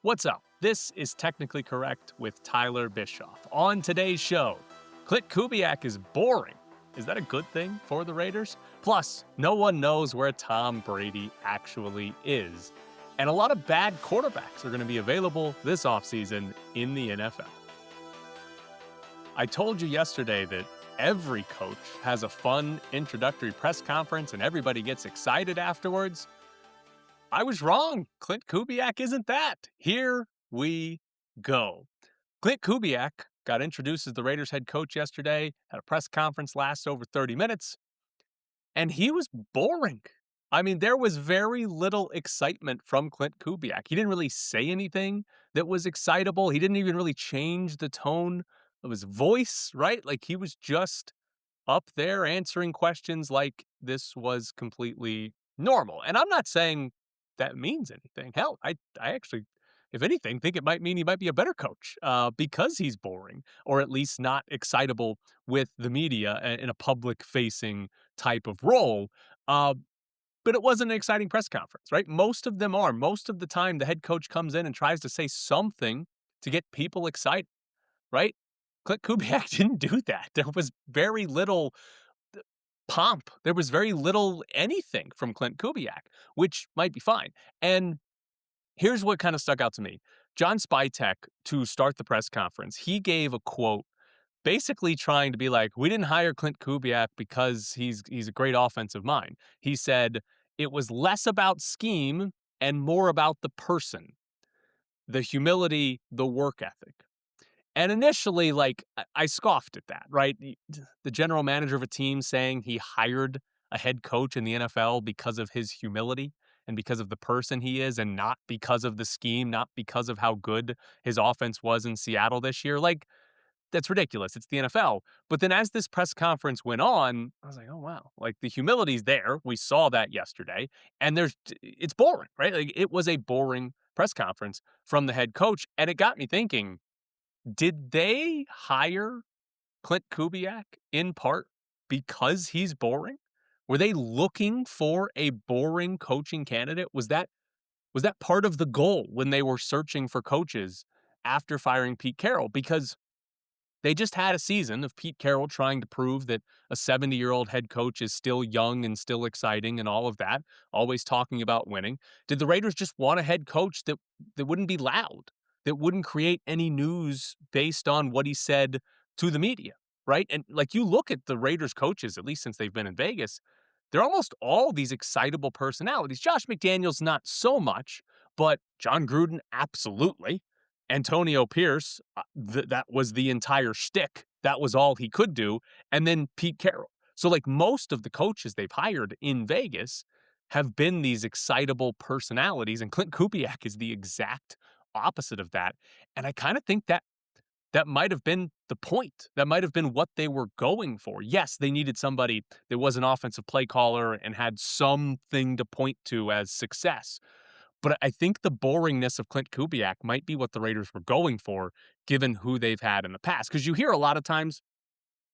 What's up? This is Technically Correct with Tyler Bischoff. On today's show, Klint Kubiak is boring. Is that a good thing for the Raiders? Plus, no one knows where Tom Brady actually is. And a lot of bad quarterbacks are going to be available this offseason in the NFL. I told you yesterday that every coach has a fun introductory press conference and everybody gets excited afterwards. I was wrong. Klint Kubiak isn't that. Here we go. Klint Kubiak got introduced as the Raiders head coach yesterday, had a press conference last over 30 minutes, and he was boring. I mean, there was very little excitement from Klint Kubiak. He didn't really say anything that was excitable. He didn't even really change the tone of his voice, right? Like he was just up there answering questions like this was completely normal. And I'm not saying that means anything. Hell, I actually, if anything, think it might mean he might be a better coach because he's boring or at least not excitable with the media in a public-facing type of role. But it wasn't an exciting press conference, right? Most of them are. Most of the time, the head coach comes in and tries to say something to get people excited, right? Klint Kubiak didn't do that. There was very little pomp. There was very little anything from Klint Kubiak, which might be fine. And here's what kind of stuck out to me. John Spytek, to start the press conference, he gave a quote basically trying to be like, we didn't hire Klint Kubiak because he's a great offensive mind. He said, it was less about scheme and more about the person, the humility, the work ethic. And initially, I scoffed at that, right? The general manager of a team saying he hired a head coach in the NFL because of his humility and because of the person he is and not because of the scheme, not because of how good his offense was in Seattle this year. Like, that's ridiculous. It's the NFL. But then as this press conference went on, I was like, oh, wow. Like, the humility's there. We saw that yesterday. And it's boring, right? Like, it was a boring press conference from the head coach. And it got me thinking, did they hire Klint Kubiak in part because he's boring? Were they looking for a boring coaching candidate? Was that part of the goal when they were searching for coaches after firing Pete Carroll? Because they just had a season of Pete Carroll trying to prove that a 70-year-old head coach is still young and still exciting and all of that, always talking about winning. Did the Raiders just want a head coach that wouldn't be loud, that wouldn't create any news based on what he said to the media, right? And like you look at the Raiders coaches, at least since they've been in Vegas, they're almost all these excitable personalities. Josh McDaniels, not so much, but John Gruden, absolutely. Antonio Pierce, that was the entire shtick. That was all he could do. And then Pete Carroll. So like most of the coaches they've hired in Vegas have been these excitable personalities. And Klint Kubiak is the exact opposite of that. And I kind of think that might have been the point. That might have been what they were going for. Yes, they needed somebody that was an offensive play caller and had something to point to as success. But I think the boringness of Klint Kubiak might be what the Raiders were going for, given who they've had in the past. Because you hear a lot of times,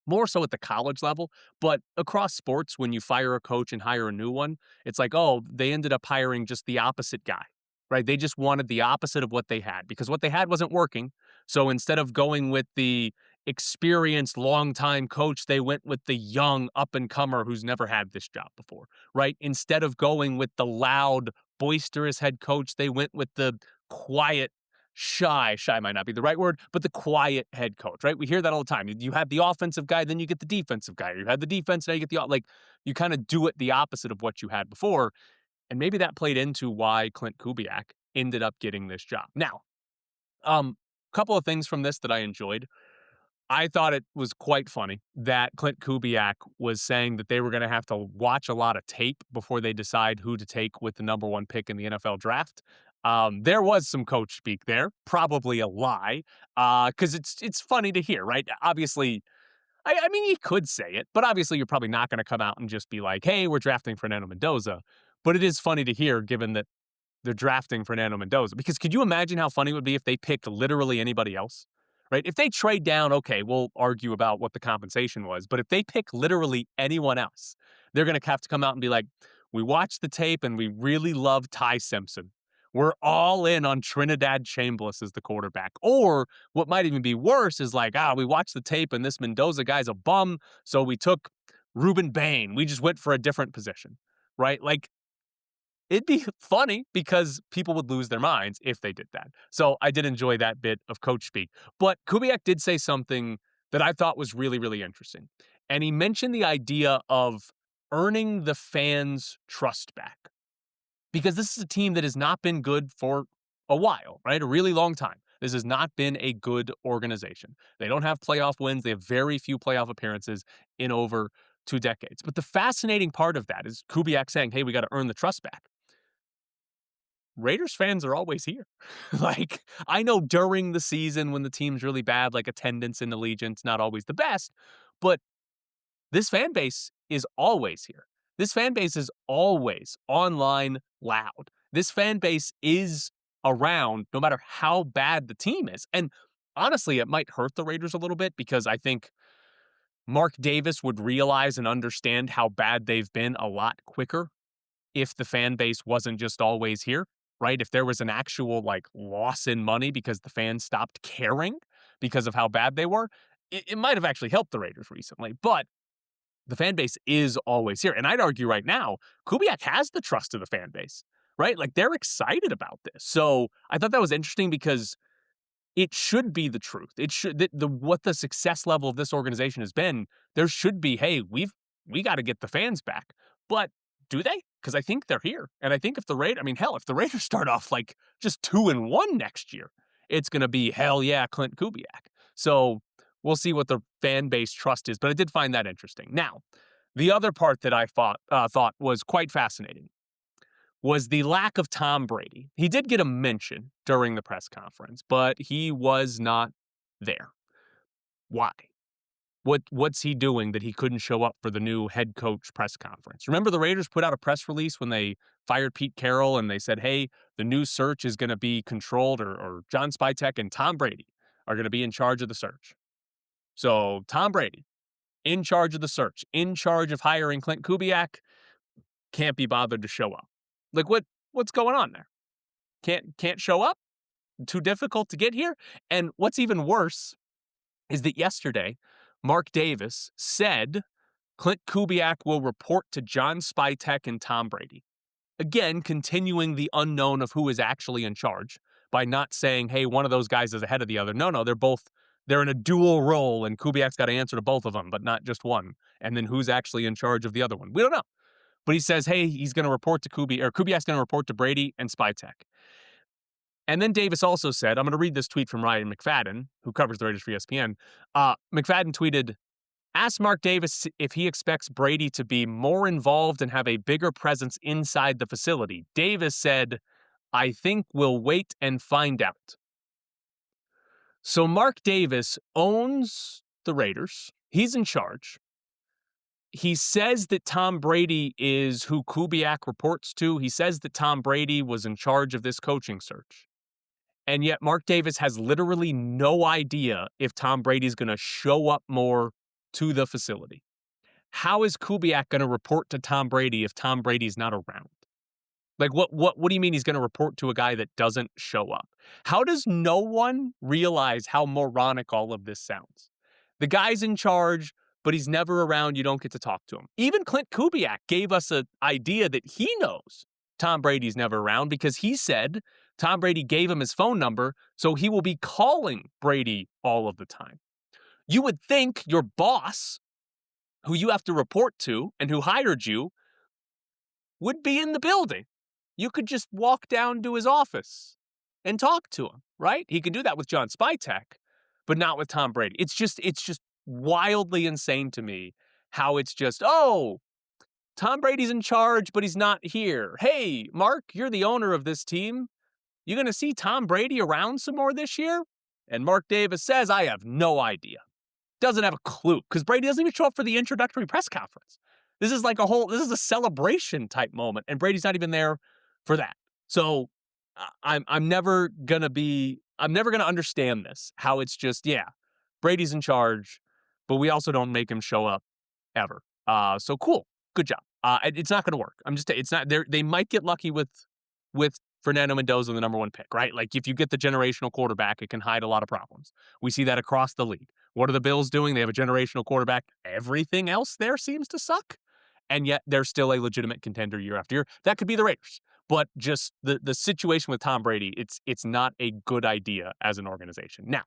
more so at the college level, but across sports, when you fire a coach and hire a new one, it's like, oh, they ended up hiring just the opposite guy, right? They just wanted the opposite of what they had because what they had wasn't working. So instead of going with the experienced, longtime coach, they went with the young up-and-comer who's never had this job before, right? Instead of going with the loud, boisterous head coach, they went with the quiet, shy might not be the right word, but the quiet head coach, right? We hear that all the time. You have the offensive guy, then you get the defensive guy. You had the defense, now you get you kind of do it the opposite of what you had before. And maybe that played into why Klint Kubiak ended up getting this job. Now, couple of things from this that I enjoyed. I thought it was quite funny that Klint Kubiak was saying that they were going to have to watch a lot of tape before they decide who to take with the number one pick in the NFL draft. There was some coach speak there, probably a lie, because it's funny to hear, right? Obviously, I mean, he could say it, but obviously you're probably not going to come out and just be like, hey, we're drafting Fernando Mendoza. But it is funny to hear given that they're drafting Fernando Mendoza. Because could you imagine how funny it would be if they picked literally anybody else? Right? If they trade down, okay, we'll argue about what the compensation was. But if they pick literally anyone else, they're going to have to come out and be like, we watched the tape and we really love Ty Simpson. we're all in on Trinidad Chambliss as the quarterback. Or what might even be worse is like, we watched the tape and this Mendoza guy's a bum, so we took Ruben Bain. We just went for a different position, right? Like, it'd be funny because people would lose their minds if they did that. So I did enjoy that bit of coach speak. But Kubiak did say something that I thought was really, really interesting. And he mentioned the idea of earning the fans' trust back. Because this is a team that has not been good for a while, right? A really long time. This has not been a good organization. They don't have playoff wins. They have very few playoff appearances in over 2 decades. But the fascinating part of that is Kubiak saying, hey, we got to earn the trust back. Raiders fans are always here. Like, I know during the season when the team's really bad, like attendance in Allegiant's not always the best, but this fan base is always here. This fan base is always online loud. This fan base is around no matter how bad the team is. And honestly, it might hurt the Raiders a little bit because I think Mark Davis would realize and understand how bad they've been a lot quicker if the fan base wasn't just always here, right? If there was an actual like loss in money because the fans stopped caring because of how bad they were, it might have actually helped the Raiders recently. But the fan base is always here. And I'd argue right now, Kubiak has the trust of the fan base, right? Like they're excited about this. So I thought that was interesting because it should be the truth. It should what the success level of this organization has been. There should be, hey, we got to get the fans back. But do they? Because I think they're here, and I think if the Raiders start off like just 2-1 next year, it's going to be hell yeah, Klint Kubiak. So we'll see what the fan base trust is. But I did find that interesting. Now, the other part that I thought was quite fascinating was the lack of Tom Brady. He did get a mention during the press conference, but he was not there. Why? What's he doing that he couldn't show up for the new head coach press conference? Remember the Raiders put out a press release when they fired Pete Carroll and they said, hey, the new search is going to be controlled or John Spytek and Tom Brady are going to be in charge of the search. So Tom Brady, in charge of the search, in charge of hiring Klint Kubiak, can't be bothered to show up. Like what's going on there? Can't show up? Too difficult to get here? And what's even worse is that yesterday, Mark Davis said Klint Kubiak will report to John Spytek and Tom Brady. Again, continuing the unknown of who is actually in charge by not saying, hey, one of those guys is ahead of the other. No, they're in a dual role and Kubiak's got to answer to both of them, but not just one. And then who's actually in charge of the other one? We don't know. But he says, hey, he's going to report to Kubiak's going to report to Brady and Spytek. And then Davis also said, I'm going to read this tweet from Ryan McFadden, who covers the Raiders for ESPN. McFadden tweeted, ask Mark Davis if he expects Brady to be more involved and have a bigger presence inside the facility. Davis said, I think we'll wait and find out. So Mark Davis owns the Raiders. He's in charge. He says that Tom Brady is who Kubiak reports to. He says that Tom Brady was in charge of this coaching search. And yet Mark Davis has literally no idea if Tom Brady's going to show up more to the facility. How is Kubiak going to report to Tom Brady if Tom Brady's not around? Like, what do you mean he's going to report to a guy that doesn't show up? How does no one realize how moronic all of this sounds? The guy's in charge, but he's never around. You don't get to talk to him. Even Klint Kubiak gave us an idea that he knows Tom Brady's never around because he said Tom Brady gave him his phone number, so he will be calling Brady all of the time. You would think your boss, who you have to report to and who hired you, would be in the building. You could just walk down to his office and talk to him, right? He can do that with John Spytek, but not with Tom Brady. It's just wildly insane to me how it's just, oh, Tom Brady's in charge, but he's not here. Hey, Mark, you're the owner of this team. You going to see Tom Brady around some more this year? And Mark Davis says, I have no idea. Doesn't have a clue because Brady doesn't even show up for the introductory press conference. This is a celebration type moment, and Brady's not even there for that. So I'm never going to understand this, how it's just, yeah, Brady's in charge, but we also don't make him show up ever. So cool. Good job. It's not going to work. It's not there. They might get lucky with Fernando Mendoza the number one pick, right? Like if you get the generational quarterback, it can hide a lot of problems. We see that across the league. What are the Bills doing? They have a generational quarterback. Everything else there seems to suck. And yet they're still a legitimate contender year after year. That could be the Raiders. But just the situation with Tom Brady, it's not a good idea as an organization. Now,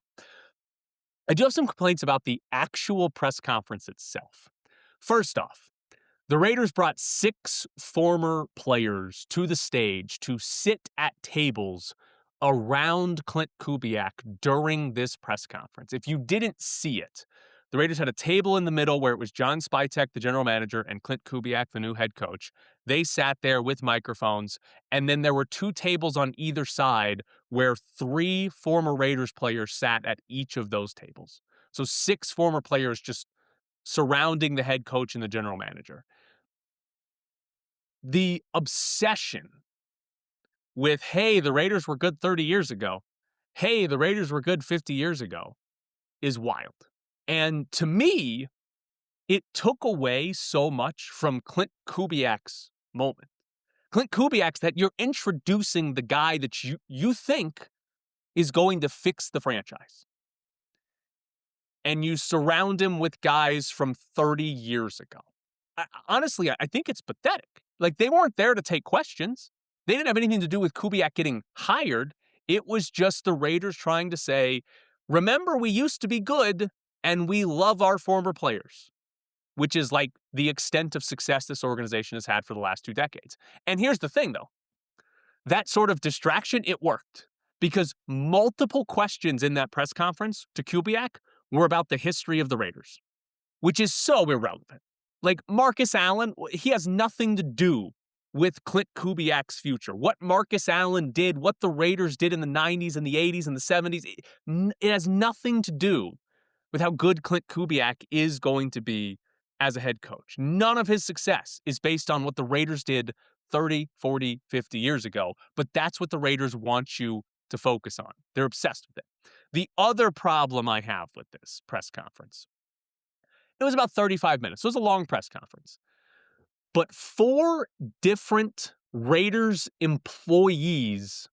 I do have some complaints about the actual press conference itself. First off, the Raiders brought 6 former players to the stage to sit at tables around Klint Kubiak during this press conference. If you didn't see it, the Raiders had a table in the middle where it was John Spytek, the general manager, and Klint Kubiak, the new head coach. They sat there with microphones, and then there were 2 tables on either side where 3 former Raiders players sat at each of those tables. So 6 former players just surrounding the head coach and the general manager. The obsession with, hey, the Raiders were good 30 years ago, hey, the Raiders were good 50 years ago, is wild. And to me, it took away so much from Klint Kubiak's moment. Klint Kubiak's that you're introducing the guy that you think is going to fix the franchise. And you surround him with guys from 30 years ago. Honestly, I think it's pathetic. Like, they weren't there to take questions. They didn't have anything to do with Kubiak getting hired. It was just the Raiders trying to say, remember, we used to be good, and we love our former players, which is like the extent of success this organization has had for the last 2 decades. And here's the thing, though. That sort of distraction, it worked. Because multiple questions in that press conference to Kubiak were about the history of the Raiders, which is so irrelevant. Like Marcus Allen, he has nothing to do with Klint Kubiak's future. What Marcus Allen did, what the Raiders did in the 90s and the 80s and the 70s, it has nothing to do with how good Klint Kubiak is going to be as a head coach. None of his success is based on what the Raiders did 30, 40, 50 years ago, but that's what the Raiders want you to focus on. They're obsessed with it. The other problem I have with this press conference, it was about 35 minutes. It was a long press conference. But 4 different Raiders employees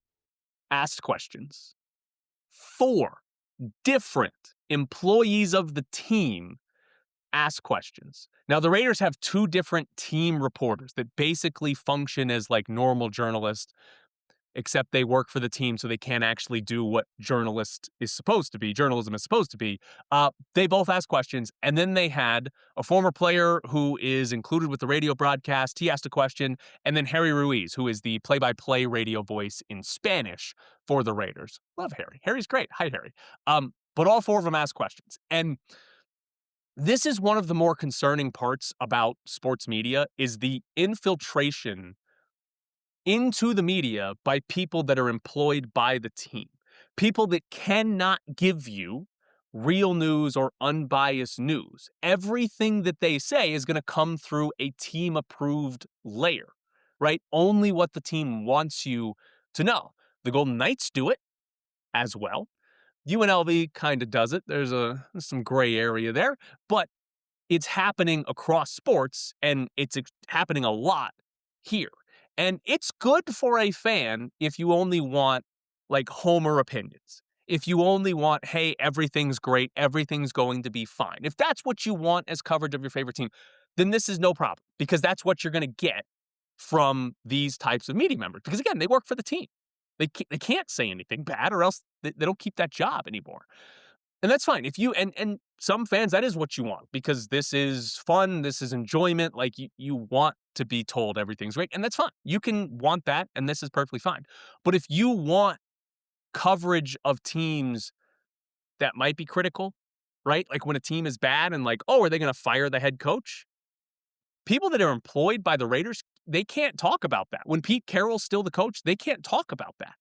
asked questions. 4 different employees of the team asked questions. Now, the Raiders have 2 different team reporters that basically function as like normal journalists, except they work for the team, so they can't actually do what journalism is supposed to be. They both asked questions, and then they had a former player who is included with the radio broadcast. He asked a question, and then Harry Ruiz, who is the play-by-play radio voice in Spanish for the Raiders. Love Harry. Harry's great. Hi, Harry. But all 4 of them asked questions, and this is one of the more concerning parts about sports media is the infiltration into the media by people that are employed by the team. People that cannot give you real news or unbiased news. Everything that they say is going to come through a team-approved layer, right? Only what the team wants you to know. The Golden Knights do it as well. UNLV kind of does it. There's some gray area there, but it's happening across sports, and it's happening a lot here. And it's good for a fan if you only want, like, homer opinions. If you only want, hey, everything's great, everything's going to be fine. If that's what you want as coverage of your favorite team, then this is no problem, because that's what you're going to get from these types of media members. Because, again, they work for the team. They can't say anything bad, or else they don't keep that job anymore. And that's fine. If you and some fans, that is what you want, because this is fun, this is enjoyment. Like, you want to be told everything's great, and that's fine. You can want that, and this is perfectly fine. But if you want coverage of teams that might be critical, right? Like when a team is bad and like, oh, are they going to fire the head coach? People that are employed by the Raiders, they can't talk about that. When Pete Carroll's still the coach, they can't talk about that.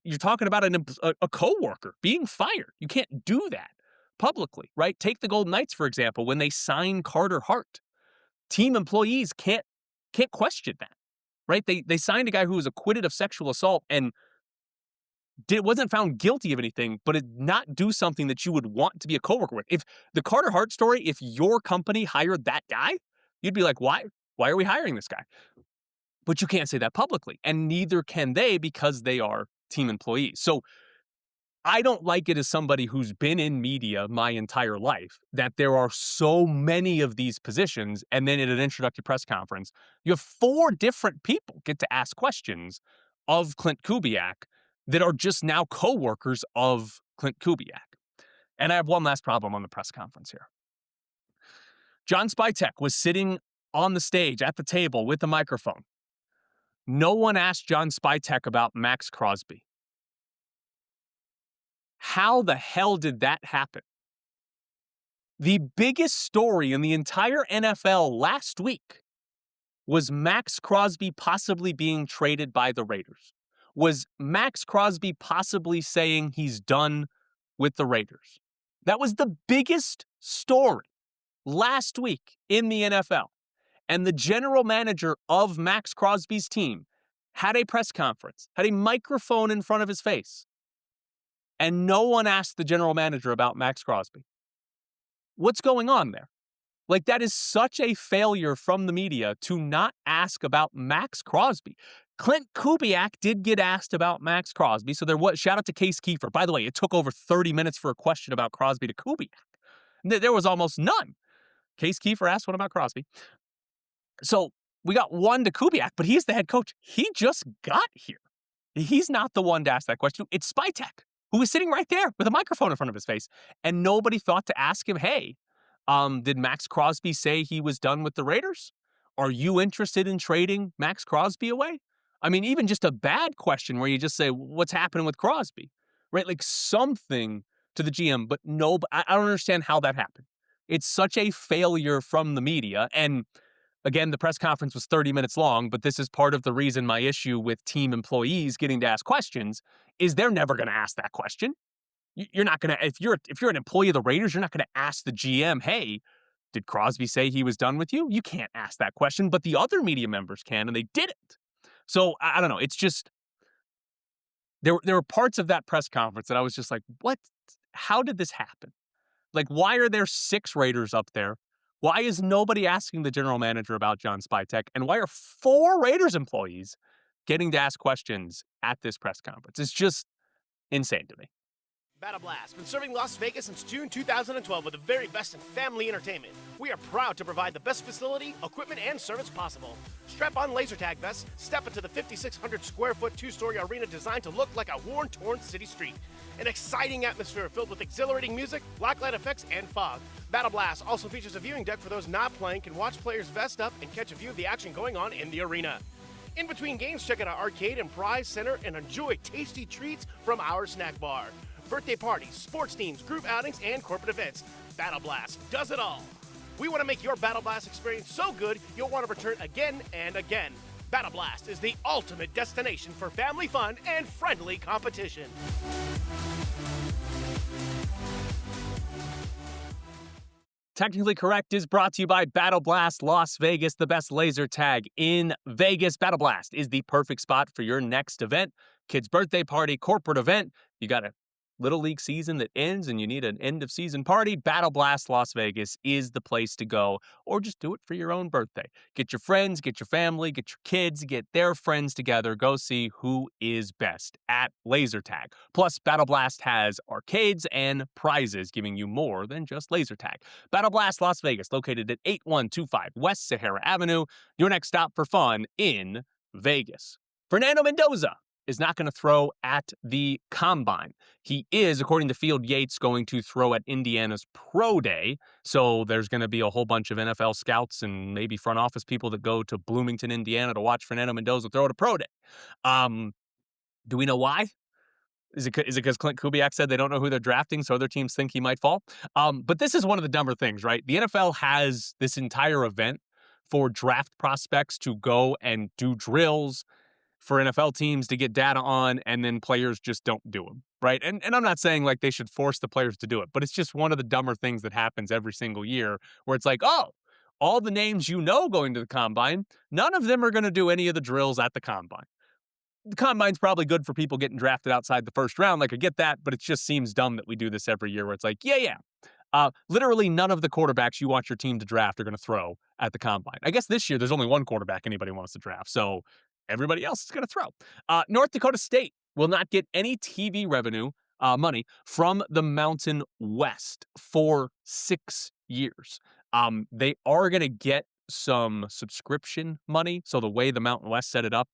You're talking about a coworker being fired. You can't do that publicly, right? Take the Golden Knights, for example, when they sign Carter Hart. Team employees can't question that, right? They signed a guy who was acquitted of sexual assault and wasn't found guilty of anything, but did not do something that you would want to be a coworker with. If the Carter Hart story, if your company hired that guy, you'd be like, why? Why are we hiring this guy? But you can't say that publicly, and neither can they because they are team employees. So I don't like it as somebody who's been in media my entire life that there are so many of these positions, and then at an introductory press conference, you have 4 different people get to ask questions of Klint Kubiak that are just now coworkers of Klint Kubiak. And I have one last problem on the press conference here. John Spytek was sitting on the stage at the table with the microphone. No one asked John Spytek about Max Crosby. How the hell did that happen? The biggest story in the entire NFL last week was Max Crosby possibly being traded by the Raiders. Was Max Crosby possibly saying he's done with the Raiders? That was the biggest story last week in the NFL. And the general manager of Max Crosby's team had a press conference, had a microphone in front of his face, and no one asked the general manager about Max Crosby. What's going on there? Like, that is such a failure from the media to not ask about Max Crosby. Klint Kubiak did get asked about Max Crosby, so there was, shout out to Case Kiefer. By the way, it took over 30 minutes for a question about Crosby to Kubiak. There was almost none. Case Kiefer asked one about Crosby. So we got one to Kubiak, but he's the head coach. He just got here. He's not the one to ask that question. It's Spytek, who was sitting right there with a microphone in front of his face. And nobody thought to ask him, hey, did Max Crosby say he was done with the Raiders? Are you interested in trading Max Crosby away? I mean, even just a bad question where you just say, what's happening with Crosby? Right? Like something to the GM, but no, I don't understand how that happened. It's such a failure from the media. And again, the press conference was 30 minutes long, but this is part of the reason my issue with team employees getting to ask questions is they're never going to ask that question. You're not going to, if you're an employee of the Raiders, you're not going to ask the GM, hey, did Crosby say he was done with you? You can't ask that question, but the other media members can, and they didn't. So I don't know. It's just, there were parts of that press conference that I was just like, what? How did this happen? Like, why are there 6 Raiders up there? Why is nobody asking the general manager about John Spytek? And why are 4 Raiders employees getting to ask questions at this press conference? It's just insane to me. Battle Blast, been serving Las Vegas since June 2012 with the very best in family entertainment. We are proud to provide the best facility, equipment, and service possible. Strap on laser tag vests, step into the 5,600 square foot 2-story arena designed to look like a worn-torn city street. An exciting atmosphere filled with exhilarating music, blacklight effects, and fog. Battle Blast also features a viewing deck for those not playing can watch players vest up and catch a view of the action going on in the arena. In between games, check out our arcade and prize center and enjoy tasty treats from our snack bar. Birthday parties, sports teams, group outings, and corporate events. Battle Blast does it all. We want to make your Battle Blast experience so good you'll want to return again and again. Battle Blast is the ultimate destination for family fun and friendly competition. Technically Correct is brought to you by Battle Blast Las Vegas, the best laser tag in Vegas. Battle Blast is the perfect spot for your next event. Kid's birthday party, corporate event. You got a Little League season that ends and you need an end of season party. Battle Blast Las Vegas is the place to go, or just do it for your own birthday. Get your friends, get your family, get your kids, get their friends together. Go see who is best at laser tag. Plus, Battle Blast has arcades and prizes, giving you more than just laser tag. Battle Blast Las Vegas, located at 8125 West Sahara Avenue, your next stop for fun in Vegas. Fernando Mendoza is not going to throw at the Combine. He is, according to Field Yates, going to throw at Indiana's Pro Day. So there's going to be a whole bunch of NFL scouts and maybe front office people that go to Bloomington, Indiana to watch Fernando Mendoza throw at a Pro Day. Do we know why? Is it because Klint Kubiak said they don't know who they're drafting, so other teams think he might fall? But this is one of the dumber things, right? The NFL has this entire event for draft prospects to go and do drills, for NFL teams to get data on, and then players just don't do them, right? And I'm not saying like they should force the players to do it, but it's just one of the dumber things that happens every single year where it's like, oh, all the names you know going to the Combine, none of them are going to do any of the drills at the Combine. The Combine's probably good for people getting drafted outside the first round. Like, I get that, but it just seems dumb that we do this every year where it's like, yeah, Literally none of the quarterbacks you want your team to draft are going to throw at the combine. I guess this year there's only one quarterback anybody wants to draft, so everybody else is going to throw. North Dakota State will not get any TV revenue money from the Mountain West for 6 years. They are going to get some subscription money. So the way the Mountain West set it up,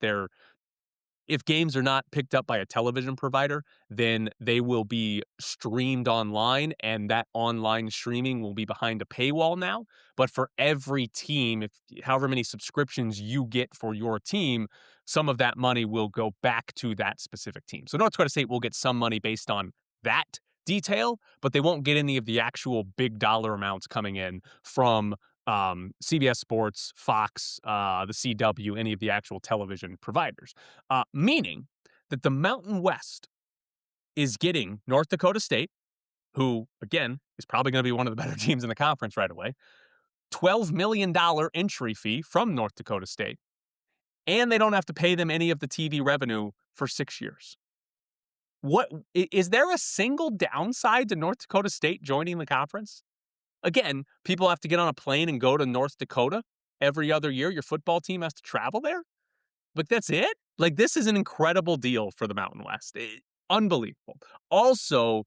if games are not picked up by a television provider, then they will be streamed online, and that online streaming will be behind a paywall now. But for every team, if however many subscriptions you get for your team, some of that money will go back to that specific team. So North Dakota State will get some money based on that detail, but they won't get any of the actual big dollar amounts coming in from CBS Sports, Fox, the CW, any of the actual television providers. Meaning that the Mountain West is getting North Dakota State, who, again, is probably going to be one of the better teams in the conference right away, $12 million entry fee from North Dakota State, and they don't have to pay them any of the TV revenue for 6 years. What is there a single downside to North Dakota State joining the conference? Again, people have to get on a plane and go to North Dakota every other year. Your football team has to travel there. But that's it? Like, this is an incredible deal for the Mountain West. Unbelievable. Also,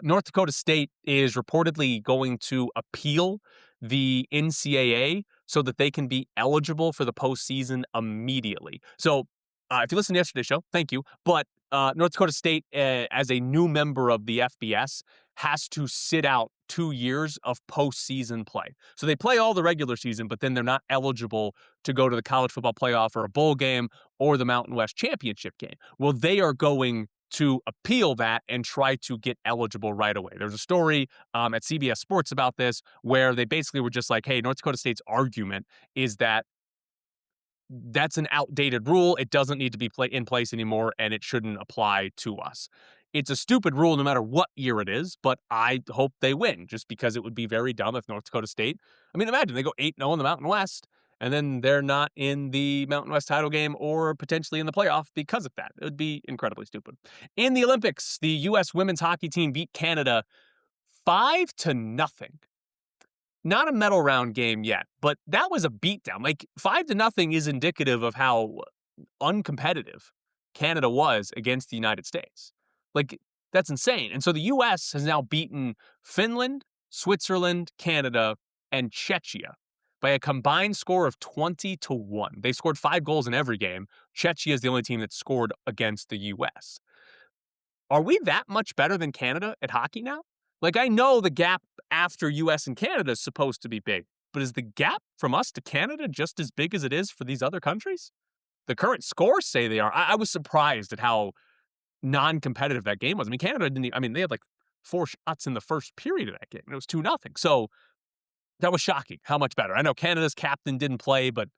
North Dakota State is reportedly going to appeal the NCAA so that they can be eligible for the postseason immediately. So, if you listened to yesterday's show, thank you. But North Dakota State, as a new member of the FBS, has to sit out 2 years of postseason play. So they play all the regular season, but then they're not eligible to go to the college football playoff or a bowl game or the Mountain West championship game. Well, they are going to appeal that and try to get eligible right away. There's a story at CBS Sports about this where they basically were just like, hey, North Dakota State's argument is that that's an outdated rule. It doesn't need to be in place anymore, and it shouldn't apply to us. It's a stupid rule no matter what year it is, but I hope they win just because it would be very dumb if North Dakota State, I mean, imagine they go 8-0 in the Mountain West, and then they're not in the Mountain West title game or potentially in the playoff because of that. It would be incredibly stupid. In the Olympics, the U.S. women's hockey team beat Canada 5-0. Not a medal round game yet, but that was a beatdown. Like 5-0 is indicative of how uncompetitive Canada was against the United States. Like, that's insane. And so the U.S. has now beaten Finland, Switzerland, Canada, and Czechia by a combined score of 20-1. They scored 5 goals in every game. Czechia is the only team that scored against the U.S. Are we that much better than Canada at hockey now? Like, I know the gap after U.S. and Canada is supposed to be big, but is the gap from us to Canada just as big as it is for these other countries? The current scores say they are. I was surprised at how non-competitive that game was. I mean, Canada didn't. They had like 4 shots in the first period of that game, and it was 2-0. So that was shocking. How much better? I know Canada's captain didn't play, but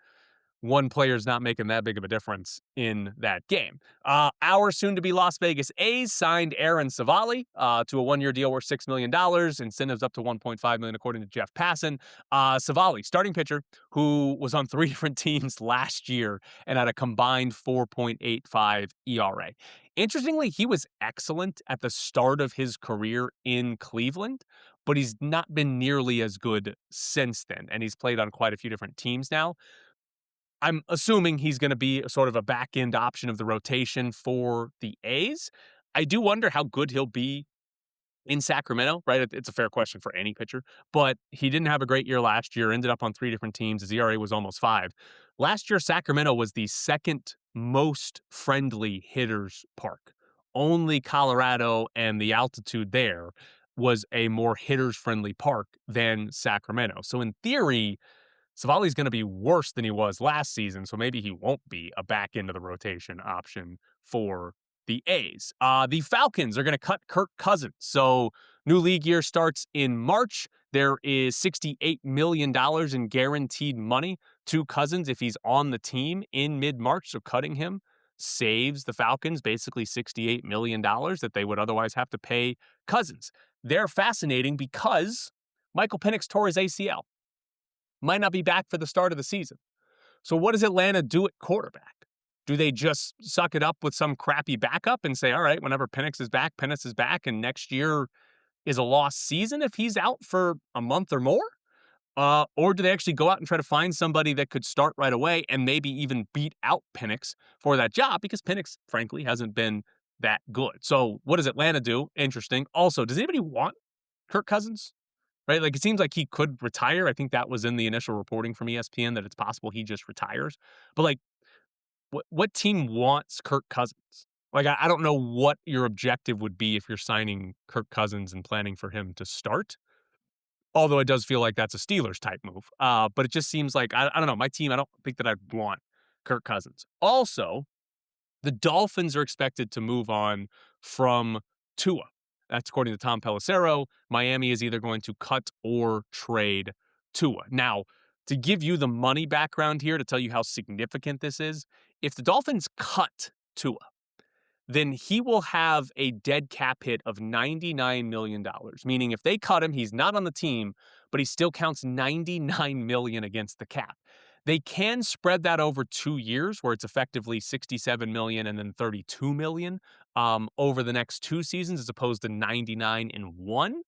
one player's not making that big of a difference in that game. Our soon-to-be Las Vegas A's signed Aaron Savali to a 1-year deal worth $6 million, incentives up to $1.5 million, according to Jeff Passan. Savali, starting pitcher, who was on 3 different teams last year and had a combined 4.85 ERA. Interestingly, he was excellent at the start of his career in Cleveland, but he's not been nearly as good since then, and he's played on quite a few different teams now. I'm assuming he's going to be sort of a back-end option of the rotation for the A's. I do wonder how good he'll be in Sacramento, right? It's a fair question for any pitcher, but he didn't have a great year last year, ended up on 3 different teams. His ERA was almost 5. Last year, Sacramento was the second most friendly hitters park. Only Colorado and the altitude there was a more hitters-friendly park than Sacramento. So in theory, Savali's going to be worse than he was last season, so maybe he won't be a back end of the rotation option for the A's. The Falcons are going to cut Kirk Cousins. So new league year starts in March. There is $68 million in guaranteed money to Cousins if he's on the team in mid-March. So cutting him saves the Falcons basically $68 million that they would otherwise have to pay Cousins. They're fascinating because Michael Penix tore his ACL. Might not be back for the start of the season. So what does Atlanta do at quarterback? Do they just suck it up with some crappy backup and say, all right, whenever Penix is back, and next year is a lost season if he's out for a month or more? Or do they actually go out and try to find somebody that could start right away and maybe even beat out Penix for that job? Because Penix, frankly, hasn't been that good. So what does Atlanta do? Interesting. Also, does anybody want Kirk Cousins? Right? Like, it seems like he could retire. I think that was in the initial reporting from ESPN that it's possible he just retires. But, like, what team wants Kirk Cousins? Like, I don't know what your objective would be if you're signing Kirk Cousins and planning for him to start. Although it does feel like that's a Steelers type move. But it just seems like, I don't know, my team, I don't think that I'd want Kirk Cousins. Also, the Dolphins are expected to move on from Tua. That's according to Tom Pelissero. Miami is either going to cut or trade Tua. Now, to give you the money background here to tell you how significant this is, if the Dolphins cut Tua, then he will have a dead cap hit of $99 million. Meaning if they cut him, he's not on the team, but he still counts $99 million against the cap. They can spread that over 2 years where it's effectively $67 million and then $32 million over the next 2 seasons as opposed to 99 in one.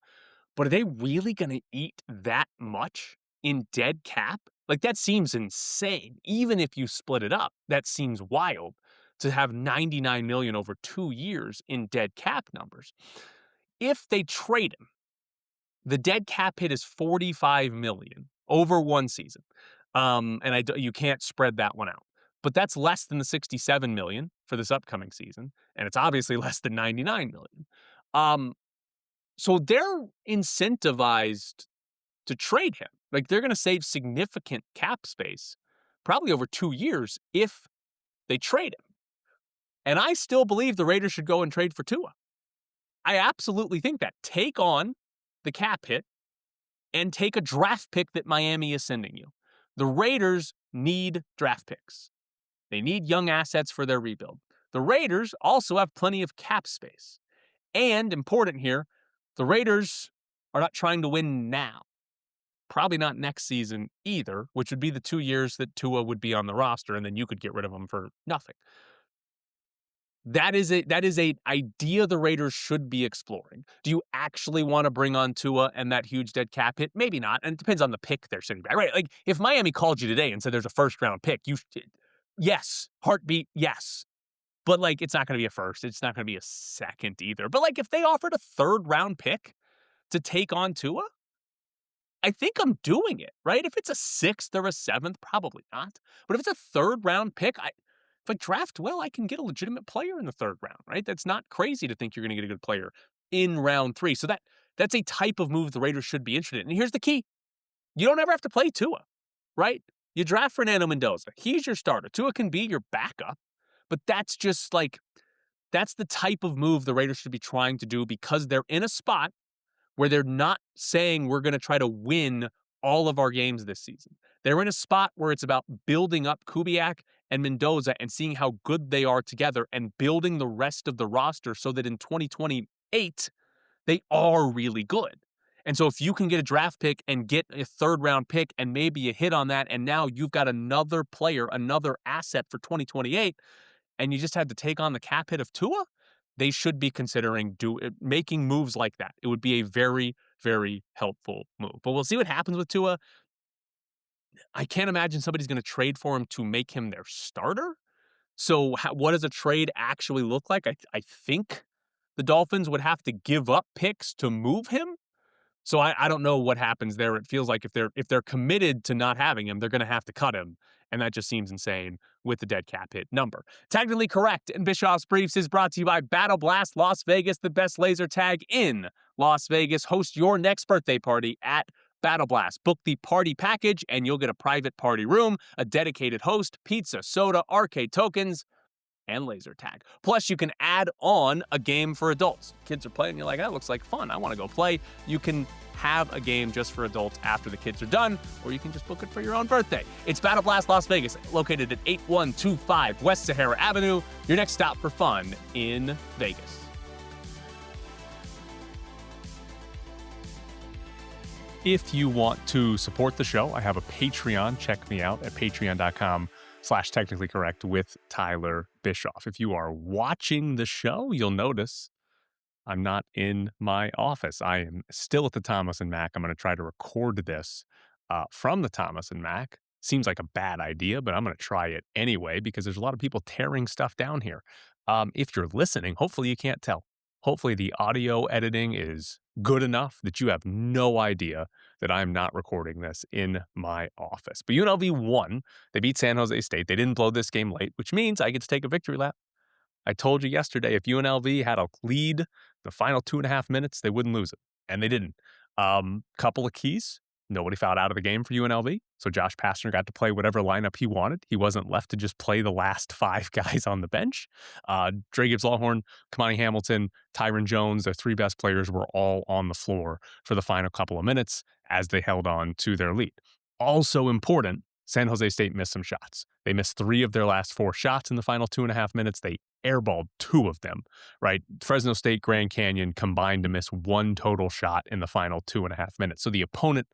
But are they really going to eat that much in dead cap? Like, that seems insane. Even if you split it up, that seems wild to have 99 million over 2 years in dead cap numbers. If they trade him, the dead cap hit is 45 million over 1 season. You can't spread that one out. But that's less than the 67 million for this upcoming season, and it's obviously less than 99 million. So they're incentivized to trade him. Like, they're going to save significant cap space, probably over 2 years, if they trade him. And I still believe the Raiders should go and trade for Tua. I absolutely think that. Take on the cap hit and take a draft pick that Miami is sending you. The Raiders need draft picks. They need young assets for their rebuild. The Raiders also have plenty of cap space. And, important here, the Raiders are not trying to win now. Probably not next season either, which would be the 2 years that Tua would be on the roster, and then you could get rid of him for nothing. That is a idea the Raiders should be exploring. Do you actually want to bring on Tua and that huge dead cap hit? Maybe not, and it depends on the pick they're sitting back. Right? Like, if Miami called you today and said there's a first-round pick, yes, heartbeat, yes. But, like, it's not going to be a first. It's not going to be a second either. But, like, if they offered a third-round pick to take on Tua, I think I'm doing it, right? If it's a 6th or a 7th, probably not. But if it's a third-round pick, if I draft well, I can get a legitimate player in the 3rd round, right? That's not crazy to think you're going to get a good player in round 3. So that's a type of move the Raiders should be interested in. And here's the key. You don't ever have to play Tua, right? You draft Fernando Mendoza. He's your starter. Tua can be your backup. But that's just like, that's the type of move the Raiders should be trying to do because they're in a spot where they're not saying we're going to try to win all of our games this season. They're in a spot where it's about building up Kubiak and Mendoza and seeing how good they are together and building the rest of the roster so that in 2028, they are really good. And so if you can get a draft pick and get a 3rd round pick and maybe a hit on that, and now you've got another player, another asset for 2028, and you just had to take on the cap hit of Tua, they should be considering making moves like that. It would be a very, very helpful move. But we'll see what happens with Tua. I can't imagine somebody's going to trade for him to make him their starter. So what does a trade actually look like? I think the Dolphins would have to give up picks to move him. So I don't know what happens there. It feels like if they're committed to not having him, they're going to have to cut him. And that just seems insane with the dead cap hit number. Technically Correct and Bischoff's Briefs is brought to you by Battle Blast Las Vegas, the best laser tag in Las Vegas. Host your next birthday party at Battle Blast. Book the party package and you'll get a private party room, a dedicated host, pizza, soda, arcade tokens, and laser tag. Plus, you can add on a game for adults. Kids are playing, you're like, that looks like fun. I want to go play. You can have a game just for adults after the kids are done, or you can just book it for your own birthday. It's Battle Blast Las Vegas, located at 8125 West Sahara Avenue, your next stop for fun in Vegas. If you want to support the show, I have a Patreon. Check me out at patreon.com/technicallycorrect with Tyler Bischoff. If you are watching the show, you'll notice I'm not in my office. I am still at the Thomas and Mack. I'm going to try to record this from the Thomas and Mack. Seems like a bad idea, but I'm going to try it anyway because there's a lot of people tearing stuff down here. If you're listening, hopefully you can't tell. Hopefully the audio editing is good enough that you have no idea that I'm not recording this in my office. But UNLV won. They beat San Jose State. They didn't blow this game late, which means I get to take a victory lap. I told you yesterday, if UNLV had a lead the final 2.5 minutes, they wouldn't lose it. And they didn't. Couple of keys. Nobody fouled out of the game for UNLV. So Josh Pastner got to play whatever lineup he wanted. He wasn't left to just play the last 5 guys on the bench. Dre Gibbs-Lawhorn, Kamani Hamilton, Tyron Jones, their 3 best players were all on the floor for the final couple of minutes as they held on to their lead. Also important, San Jose State missed some shots. They missed 3 of their last 4 shots in the final 2.5 minutes. They airballed 2 of them, right? Fresno State, Grand Canyon combined to miss 1 total shot in the final 2.5 minutes. So the opponent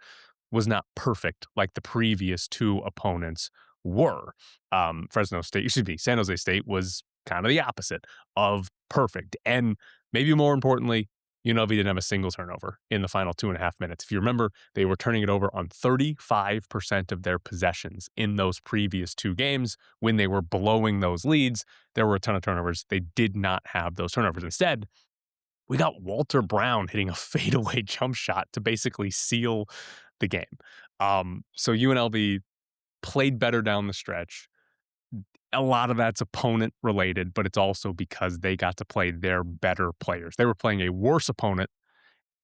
was not perfect like the previous 2 opponents were. San Jose State was kind of the opposite of perfect. And maybe more importantly, UNLV didn't have a single turnover in the final 2.5 minutes. If you remember, they were turning it over on 35% of their possessions in those previous 2 games. When they were blowing those leads, there were a ton of turnovers. They did not have those turnovers. Instead, we got Walter Brown hitting a fadeaway jump shot to basically seal the game. So UNLV played better down the stretch. A lot of that's opponent related, but it's also because they got to play their better players. They were playing a worse opponent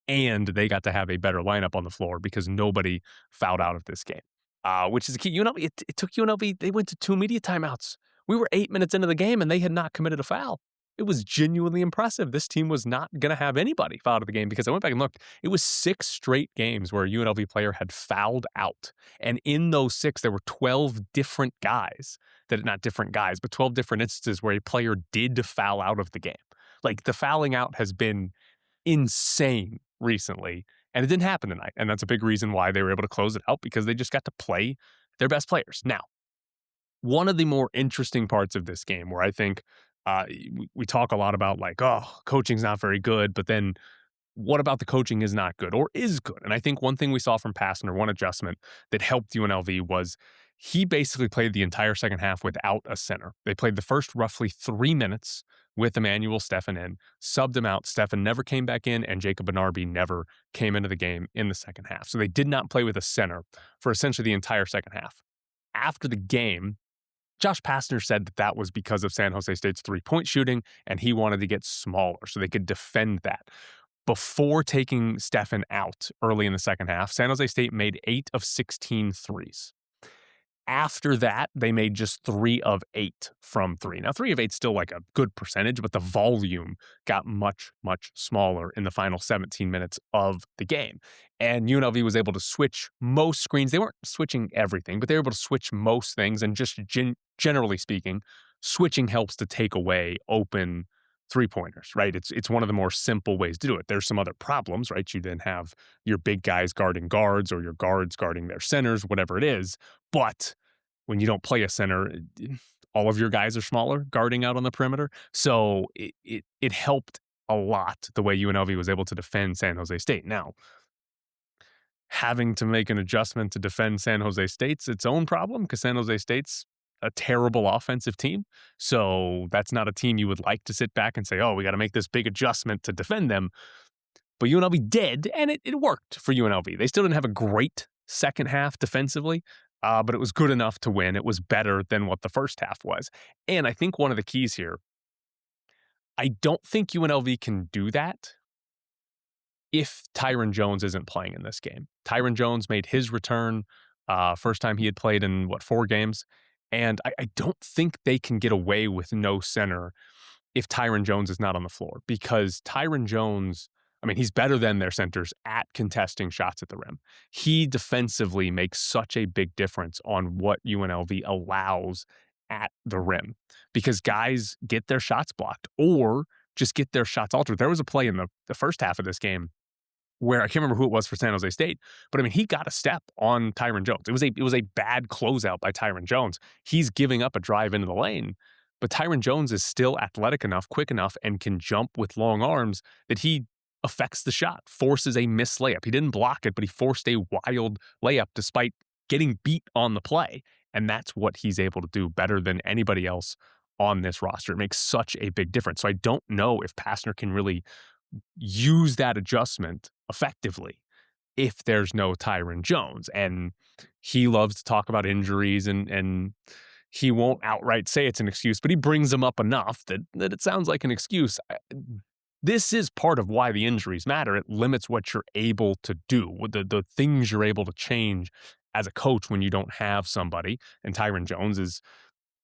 and they got to have a better lineup on the floor because nobody fouled out of this game, which is the key. UNLV, it took UNLV, they went to 2 media timeouts. We were 8 minutes into the game and they had not committed a foul. It was genuinely impressive. This team was not going to have anybody foul out of the game because I went back and looked. It was 6 straight games where a UNLV player had fouled out. And in those 6, there were 12 different guys not different guys, but 12 different instances where a player did foul out of the game. Like the fouling out has been insane recently, and it didn't happen tonight. And that's a big reason why they were able to close it out because they just got to play their best players. Now, one of the more interesting parts of this game where I think we talk a lot about like, oh, coaching's not very good, but then what about the coaching is not good or is good? And I think one thing we saw from Pastner, one adjustment that helped UNLV was he basically played the entire second half without a center. They played the first roughly 3 minutes with Emmanuel Stephan in, subbed him out. Stephan never came back in, and Jacob Benarbi never came into the game in the second half. So they did not play with a center for essentially the entire second half. After the game, Josh Pastner said that was because of San Jose State's 3-point shooting, and he wanted to get smaller so they could defend that. Before taking Stephan out early in the second half, San Jose State made 8 of 16 threes. After that, they made just 3 of 8 from 3. Now, 3 of 8 is still like a good percentage, but the volume got much, much smaller in the final 17 minutes of the game. And UNLV was able to switch most screens. They weren't switching everything, but they were able to switch most things. And just generally speaking, switching helps to take away open 3-pointers, right? It's one of the more simple ways to do it. There's some other problems, right? You then have your big guys guarding guards or your guards guarding their centers, whatever it is. But when you don't play a center, all of your guys are smaller guarding out on the perimeter. So it helped a lot the way UNLV was able to defend San Jose State. Now, having to make an adjustment to defend San Jose State's its own problem because San Jose State's a terrible offensive team. So that's not a team you would like to sit back and say, oh, we got to make this big adjustment to defend them. But UNLV did, and it worked for UNLV. They still didn't have a great second half defensively, but it was good enough to win. It was better than what the first half was. And I think one of the keys here, I don't think UNLV can do that if Tyron Jones isn't playing in this game. Tyron Jones made his return first time he had played in, 4 games? And I don't think they can get away with no center if Tyron Jones is not on the floor because Tyron Jones, I mean, he's better than their centers at contesting shots at the rim. He defensively makes such a big difference on what UNLV allows at the rim because guys get their shots blocked or just get their shots altered. There was a play in the first half of this game where I can't remember who it was for San Jose State, but I mean, he got a step on Tyron Jones. It was a bad closeout by Tyron Jones. He's giving up a drive into the lane, But Tyron Jones is still athletic enough, quick enough, and can jump with long arms that he affects the shot, forces a missed layup. He didn't block it, but he forced a wild layup despite getting beat on the play. And that's what he's able to do better than anybody else on this roster. It makes such a big difference. So I don't know if Pastner can really use that adjustment effectively if there's no Tyron Jones. And he loves to talk about injuries and he won't outright say it's an excuse, but he brings them up enough that it sounds like an excuse. This is part of why the injuries matter. It limits what you're able to do, the things you're able to change as a coach when you don't have somebody. And Tyron Jones is,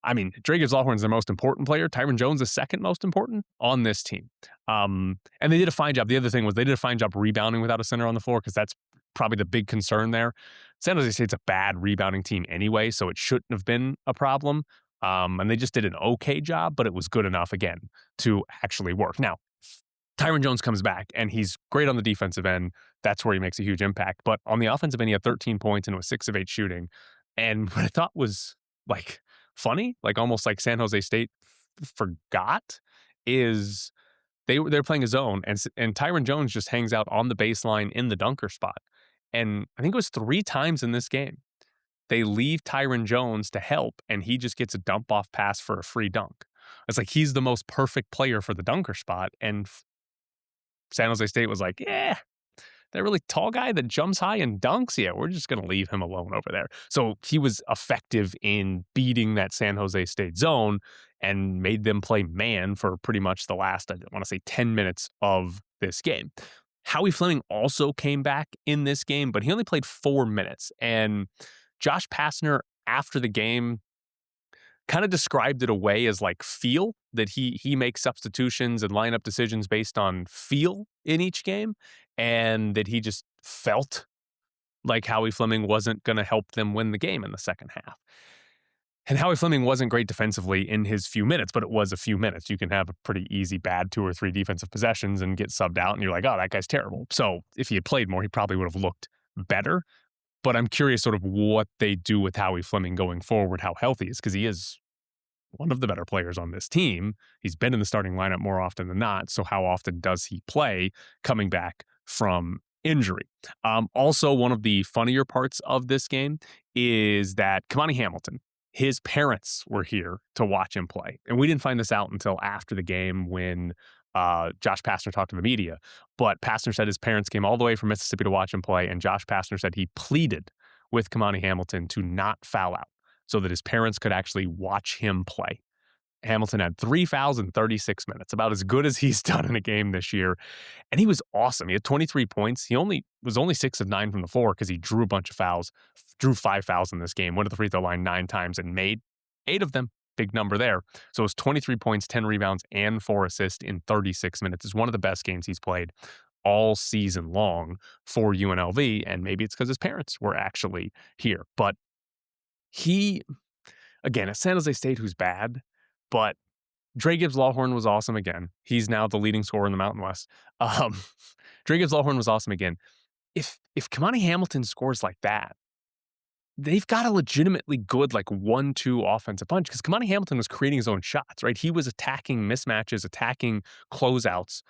I mean, Dre Gibbs-Lawhorn's their most important player. Tyron Jones is second most important on this team. And they did a fine job. The other thing was they did a fine job rebounding without a center on the floor because that's probably the big concern there. San Jose State's a bad rebounding team anyway, so it shouldn't have been a problem. And they just did an okay job, but it was good enough, again, to actually work. Now, Tyron Jones comes back, and he's great on the defensive end. That's where he makes a huge impact. But on the offensive end, he had 13 points, and it was 6 of 8 shooting. And what I thought was, like, funny, like almost like San Jose State forgot, is they're playing a zone, and Tyron Jones just hangs out on the baseline in the dunker spot. And I think it was 3 times in this game, they leave Tyron Jones to help, and he just gets a dump-off pass for a free dunk. It's like he's the most perfect player for the dunker spot, and San Jose State was like, yeah, that really tall guy that jumps high and dunks, yeah, we're just going to leave him alone over there. So he was effective in beating that San Jose State zone and made them play man for pretty much the last, I want to say, 10 minutes of this game. Howie Fleming also came back in this game, but he only played 4 minutes. And Josh Pastner, after the game, kind of described it away as like feel, that he makes substitutions and lineup decisions based on feel in each game, and that he just felt like Howie Fleming wasn't going to help them win the game in the second half. And Howie Fleming wasn't great defensively in his few minutes, but it was a few minutes. You can have a pretty easy bad 2 or 3 defensive possessions and get subbed out, and you're like, oh, that guy's terrible. So if he had played more, he probably would have looked better. But I'm curious sort of what they do with Howie Fleming going forward, how healthy he is, because he is one of the better players on this team. He's been in the starting lineup more often than not. So how often does he play coming back from injury? Also, one of the funnier parts of this game is that Kamani Hamilton, his parents were here to watch him play. And we didn't find this out until after the game when Josh Pastner talked to the media. But Pastner said his parents came all the way from Mississippi to watch him play. And Josh Pastner said he pleaded with Kamani Hamilton to not foul out so that his parents could actually watch him play. Hamilton had 3 fouls in 36 minutes, about as good as he's done in a game this year. And he was awesome. He had 23 points. He was only 6 of 9 from the floor because he drew a bunch of fouls, drew 5 fouls in this game, went to the free throw line 9 times and made 8 of them. Big number there. So it was 23 points, 10 rebounds, and 4 assists in 36 minutes. It's one of the best games he's played all season long for UNLV. And maybe it's because his parents were actually here. But he, again, at San Jose State, who's bad, but Dre Gibbs-Lawhorn was awesome again. He's now the leading scorer in the Mountain West. Dre Gibbs-Lawhorn was awesome again. If Kamani Hamilton scores like that, they've got a legitimately good, like, 1-2 offensive punch, because Kamani Hamilton was creating his own shots, right? He was attacking mismatches, attacking closeouts,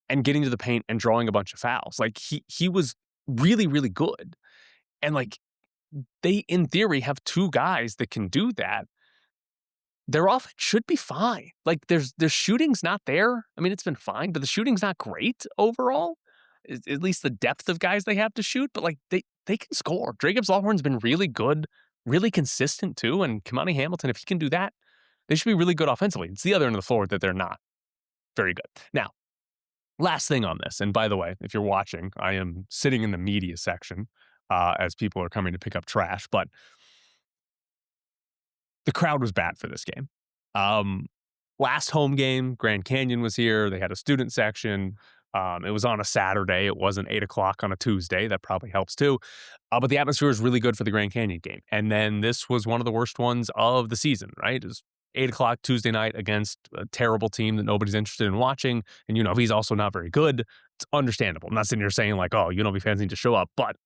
and getting to the paint and drawing a bunch of fouls. Like, he was really, really good. And, like, they, in theory, have 2 guys that can do that. Their offense should be fine. Like, their shooting's not there. I mean, it's been fine, but the shooting's not great overall. At least the depth of guys they have to shoot, but, like, they can score. Dre Gibbs-Lawhorn's been really good, really consistent too, and Kamani Hamilton, if he can do that, they should be really good offensively. It's the other end of the floor that they're not very good. Now, last thing on this, and by the way, if you're watching, I am sitting in the media section as people are coming to pick up trash, but the crowd was bad for this game. Last home game, Grand Canyon was here. They had a student section. It was on a Saturday. It wasn't 8 o'clock on a Tuesday. That probably helps too. But the atmosphere was really good for the Grand Canyon game. And then this was one of the worst ones of the season, right? It was 8 o'clock Tuesday night against a terrible team that nobody's interested in watching. And UNLV's also not very good. It's understandable. I'm not sitting here saying like, oh, UNLV fans need to show up, but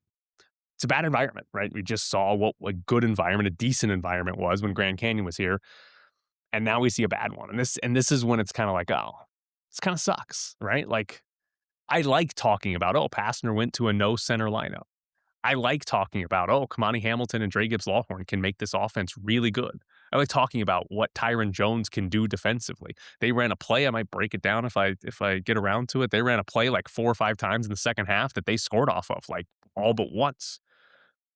it's a bad environment, right? We just saw what a good environment, a decent environment was when Grand Canyon was here. And now we see a bad one. And this is when it's kind of like, oh, this kind of sucks, right? Like, I like talking about, oh, Pastner went to a no center lineup. I like talking about, oh, Kamani Hamilton and Dre Gibbs-Lawhorn can make this offense really good. I like talking about what Tyron Jones can do defensively. They ran a play. I might break it down if I get around to it. They ran a play like 4 or 5 times in the second half that they scored off of, like all but once.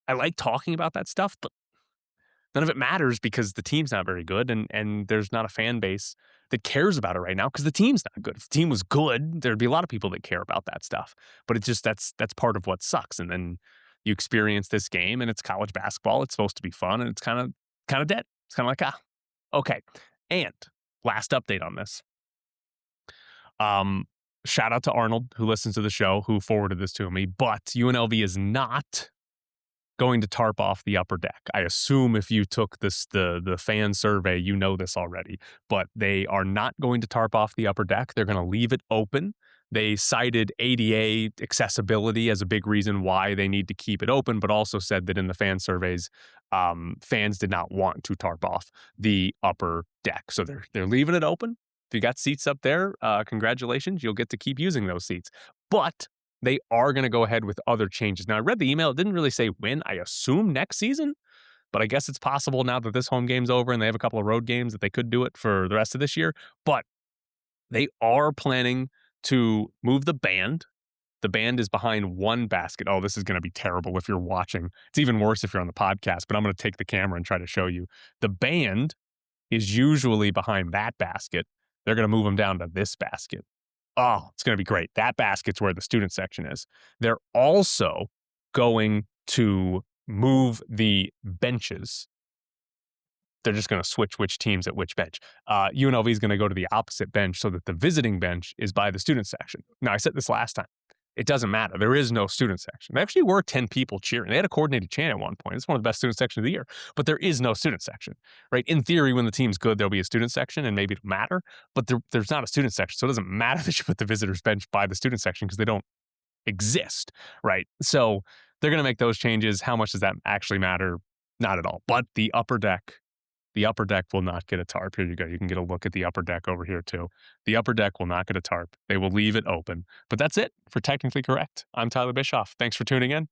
I like talking about that stuff, but none of it matters because the team's not very good, and there's not a fan base that cares about it right now because the team's not good. If the team was good, there'd be a lot of people that care about that stuff. But it just that's part of what sucks. And then you experience this game, and it's college basketball. It's supposed to be fun, and it's kind of dead. It's kind of like, okay. And last update on this. Shout out to Arnold, who listens to the show, who forwarded this to me. But UNLV is not going to tarp off the upper deck. I assume if you took the fan survey, you know this already, but they are not going to tarp off the upper deck. They're going to leave it open. They cited ADA accessibility as a big reason why they need to keep it open, but also said that in the fan surveys, fans did not want to tarp off the upper deck. So they're leaving it open. If you got seats up there, congratulations, you'll get to keep using those seats. But they are going to go ahead with other changes. Now, I read the email. It didn't really say when. I assume next season, but I guess it's possible now that this home game's over and they have a couple of road games that they could do it for the rest of this year. But they are planning to move the band. The band is behind one basket. Oh, this is going to be terrible if you're watching. It's even worse if you're on the podcast, but I'm going to take the camera and try to show you. The band is usually behind that basket. They're going to move them down to this basket. Oh, it's going to be great. That basket's where the student section is. They're also going to move the benches. They're just going to switch which team's at which bench. UNLV is going to go to the opposite bench so that the visiting bench is by the student section. Now, I said this last time. It doesn't matter. There is no student section. There actually were 10 people cheering. They had a coordinated chant at one point. It's one of the best student sections of the year. But there is no student section, right? In theory, when the team's good, there'll be a student section and maybe it'll matter. But there's not a student section. So it doesn't matter that you put the visitors bench by the student section because they don't exist, right? So they're going to make those changes. How much does that actually matter? Not at all. But the upper deck will not get a tarp. Here you go. You can get a look at the upper deck over here too. The upper deck will not get a tarp. They will leave it open. But that's it for Technically Correct. I'm Tyler Bischoff. Thanks for tuning in.